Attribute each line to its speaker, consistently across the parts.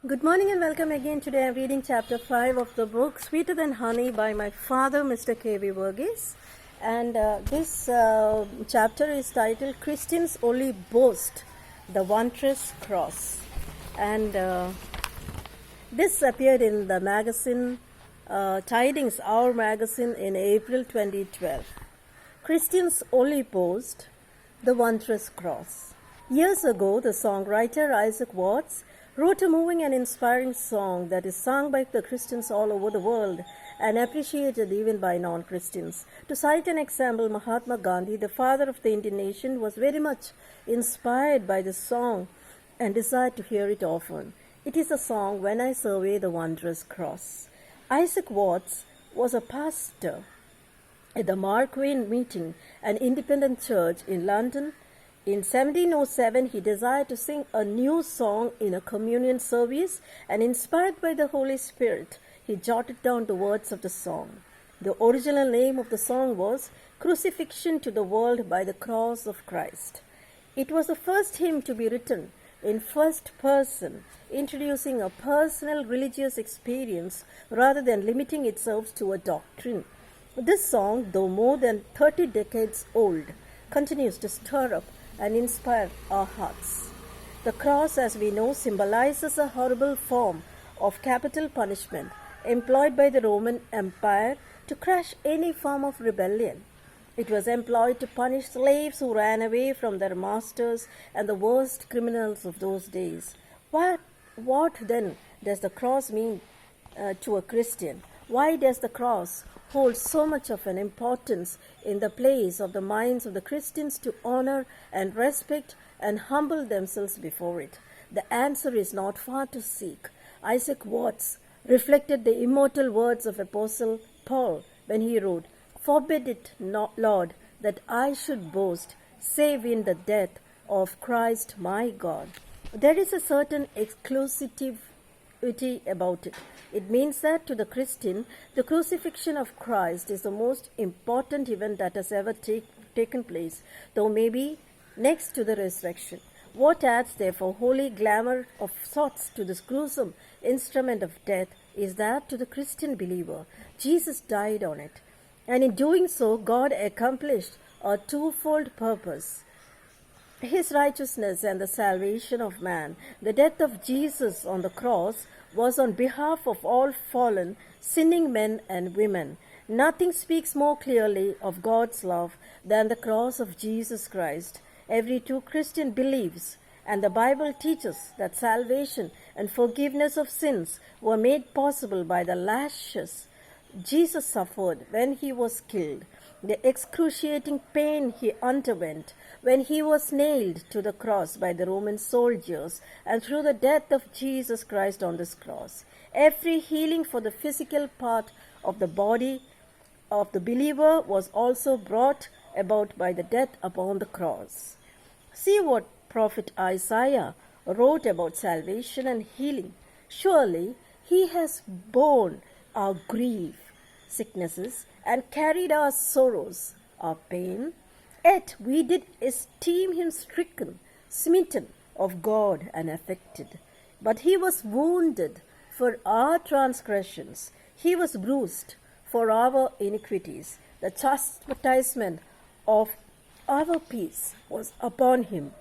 Speaker 1: Good morning and welcome again. Today I'm reading chapter 5 of the book Sweeter Than Honey by my father, Mr. K.V. Verghese. And this chapter is titled Christians Only Boast the Wondrous Cross. And this appeared in the magazine Tidings, Our magazine, in April 2012. Christians only boast the wondrous cross. Years ago, the songwriter Isaac Watts wrote a moving and inspiring song that is sung by the Christians all over the world and appreciated even by non-Christians. To cite an example, Mahatma Gandhi, the father of the Indian nation, was very much inspired by the song and desired to hear it often. It is a song, When I Survey the Wondrous Cross. Isaac Watts was a pastor at the Mark Twain Meeting, an independent church in London. In 1707, he desired to sing a new song in a communion service, and inspired by the Holy Spirit, he jotted down the words of the song. The original name of the song was Crucifixion to the World by the Cross of Christ. It was the first hymn to be written in first person, introducing a personal religious experience rather than limiting itself to a doctrine. This song, though more than 30 decades old, continues to stir up and inspire our hearts. The cross, as we know, symbolizes a horrible form of capital punishment employed by the Roman Empire to crush any form of rebellion. It was employed to punish slaves who ran away from their masters and the worst criminals of those days. What then does the cross mean to a Christian? Why does the cross hold so much of an importance in the place of the minds of the Christians to honor and respect and humble themselves before it? The answer is not far to seek. Isaac Watts reflected the immortal words of Apostle Paul when he wrote, "Forbid it not, Lord, that I should boast, save in the death of Christ my God." There is a certain exclusivity about it. It means that to the Christian, the crucifixion of Christ is the most important event that has ever taken place, though maybe next to the resurrection. What adds, therefore, holy glamour of sorts to this gruesome instrument of death is that to the Christian believer, Jesus died on it. And in doing so, God accomplished a twofold purpose: His righteousness and the salvation of man. The death of Jesus on the cross was on behalf of all fallen, sinning men and women. Nothing speaks more clearly of God's love than the cross of Jesus Christ. Every true Christian believes, and the Bible teaches, that salvation and forgiveness of sins were made possible by the lashes Jesus suffered when he was killed, the excruciating pain he underwent when he was nailed to the cross by the Roman soldiers, and through the death of Jesus Christ on this cross. Every healing for the physical part of the body of the believer was also brought about by the death upon the cross. See what prophet Isaiah wrote about salvation and healing. "Surely he has borne our grief, sicknesses, and carried our sorrows, our pain. Yet we did esteem him stricken, smitten of God, and afflicted. But he was wounded for our transgressions, he was bruised for our iniquities. The chastisement of our peace was upon him,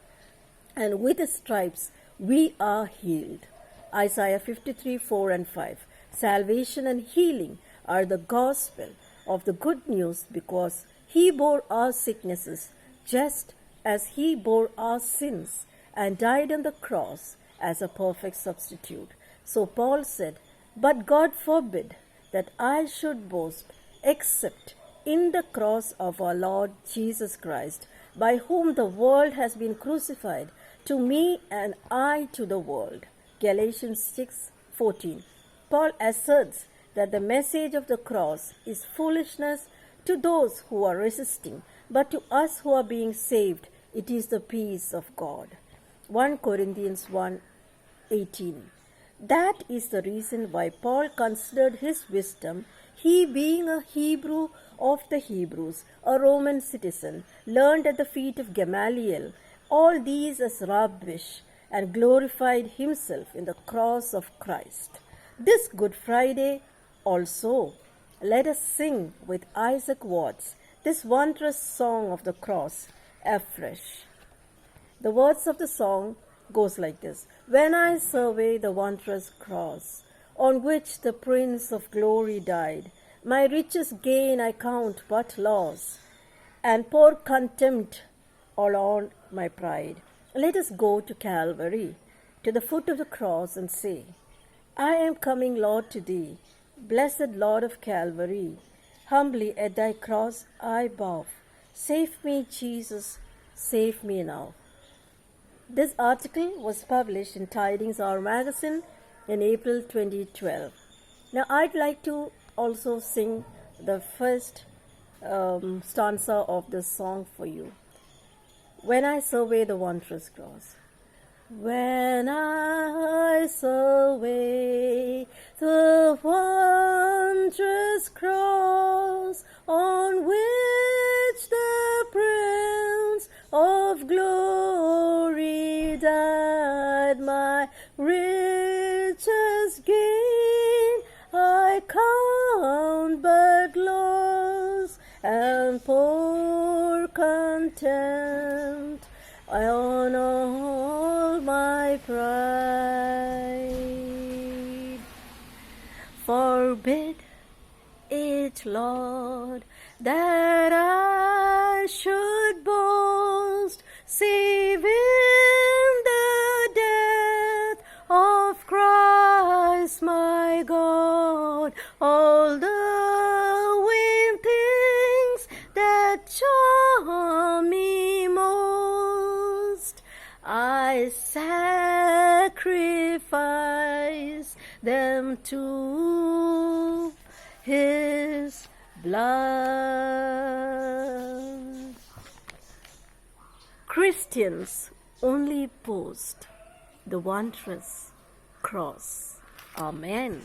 Speaker 1: and with his stripes we are healed." Isaiah 53, 4 and 5. Salvation and healing are the gospel of the good news, because he bore our sicknesses just as he bore our sins and died on the cross as a perfect substitute. So Paul said, "But God forbid that I should boast except in the cross of our Lord Jesus Christ, by whom the world has been crucified to me and I to the world." Galatians 6:14. Paul asserts that the message of the cross is foolishness to those who are resisting, but to us who are being saved, it is the peace of God. 1 Corinthians 1:18. That is the reason why Paul considered his wisdom, he being a Hebrew of the Hebrews, a Roman citizen, learned at the feet of Gamaliel, all these as rubbish, and glorified himself in the cross of Christ. This Good Friday also, let us sing with Isaac Watts this wondrous song of the cross afresh. The words of the song goes like this. When I survey the wondrous cross on which the Prince of Glory died, my richest gain I count but loss, and pour contempt all on my pride. Let us go to Calvary, to the foot of the cross, and say, I am coming, Lord, to thee, blessed Lord of Calvary. Humbly at thy cross I bow. Save me, Jesus, save me now. This article was published in Tidings Hour magazine in April 2012. Now I'd like to also sing the first stanza of this song for you. When I survey the wondrous cross. When I survey the wondrous cross on which the Prince of Glory died, my richest gain I count but loss, and pour contempt on all my pride. Forbid it, Lord, that I should boast, save in the death of Christ my God, all the vain things that charm me most, I sacrifice them to his blood. Christians only boast the wondrous cross. Amen.